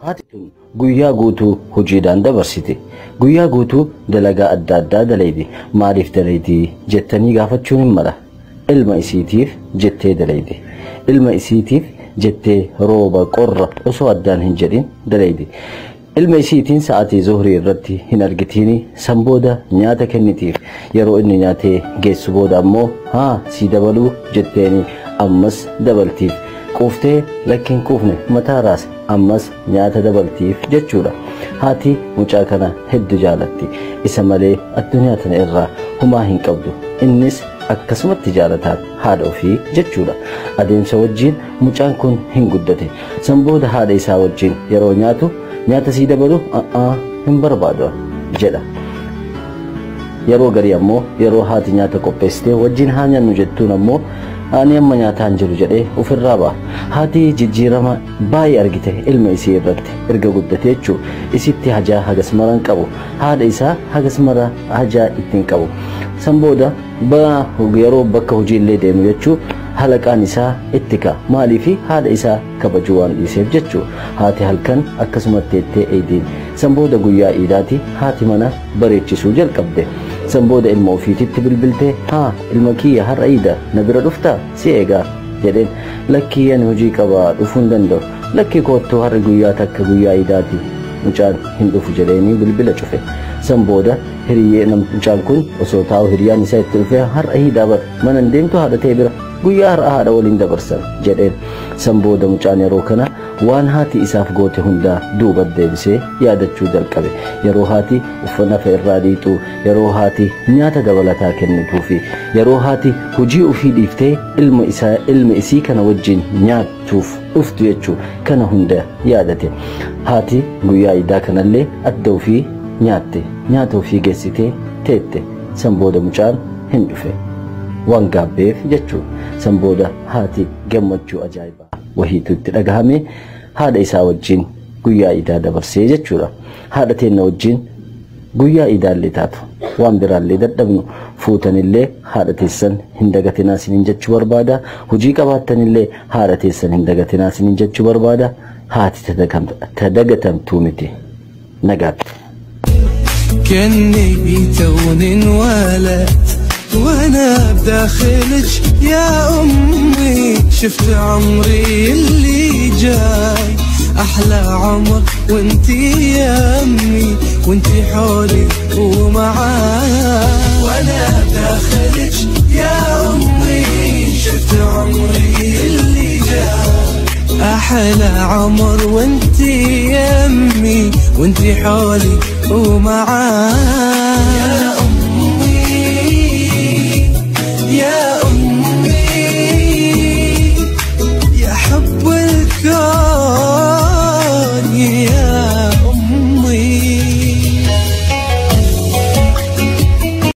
Haati tun guyyaa guutuu hojiidhaan dabarsite. Guyyaa guutuu dalagaa adda addaa dalaydi. Maaliif dalaydi jettanii gaafachuun hin mala. Ilma isiitiif jettee dalaydi. Ilma isiitiif jettee rooba qorra osoo addaan hin jedhin dalaydi. Ilma isiitiin sa'aatii zuhrii irratti hin argitini san booda nyaata kennitiif. Yeroo inni nyaatee geessu booda ammoo haa si dabaluu jetteeni ammas dabaltiif. Quuftee lakkiin quufne mataa raasa ammas nyaata dabaltiif jechuudha. Haati mucaa kana hedduu jaalatti. Isa malee addunyaa tana irraa humaa hin qabdu. Innis akkasumatti jaalataan haadha ofii jechuudha. Adeemsa wajjin mucaan kun hin guddate. San booda haadha isaa wajjin yeroo nyaata sii dabalu hin barbaadu jedha. Yeroo garii ammoo yeroo haati nyaata qopheessitee wajjin haa nyaannu jettuun ammoo ani amma nyaataan jiru jedhee ofirraa ba'a. Haati jijjiirama baay'ee argite ilma isii irratti erga guddate jechuu isitti hajaa hagas maran qabu. Haadha isaa hagas mara hajaa ittiin qabu. San booda yeroo bakka hojii illee deemu jechuu halaqaan isaa itti ka'a. Maaliifi haadha isaa kabajuu waan dhiiseef jechuu. Haati halkan akkasumatti ettee eediin. San booda guyyaa iidaati haati mana bareechisuu jalqabde. San booda ilma ofiititti bilbiltee haa ilma kiyya har'a iida na bira dhuftaa si eegaa jedheen. Lakkii ani hojii qabaa dhufuu hin danda'u. Lakkii koottuu har'a guyyaa takka guyyaa iidaati mucaan hin dhufu jedheeni bilbila cufe. San booda hiriyyee mucaan kun osoo taa'u hiriyyaan isaa itti dhufee har'a iidaa bara mana hin deemtu haadha ta'e bira guyyaa har'a haadha waliin dabarsan jedheen. San booda mucaan yeroo kana waan haati isaaf goote hundaa duuba deebisee yaadachuu jalqabe. Yeroo haati uffata irraa dhiixu, yeroo haati nyaata dabalataa kennituufi, yeroo haati hojii ofii dhiiftee ilma isii kana wajjin nyaatuuf dhuftu jechuu kana hunda yaadate. Haati guyyaa iidaa kanallee adda ofii nyaatte, nyaata ofii geessitee teette. San booda mucaan hin dhufe waan gaabbeef jechuu. San booda haati gammachuu ajaa'ibaa wahiitu itti dhagahame haadha isaa wajjin guyyaa iidaa dabarsee jechuudha. Haadha teenna wajjin guyyaa iidaallee taatu waan biraallee dadhabnu fuutanillee haadha teessan hin dagatinaa isiniin jechuu barbaada. Hojii qabaattanillee haadha teessan hin dagatinaa isiniin jechuu barbaada. Haati tadagatamtuu miti. Nagaatti. كني بتون انولد وانا بداخلك يا امي شفت عمري اللي جاي احلى عمر وانتي يمي وانتي حولي ومعاي وانا بداخلك يا امي شفت عمري اللي جاي احلى عمر وانتي يمي وانتي حولي ومعاي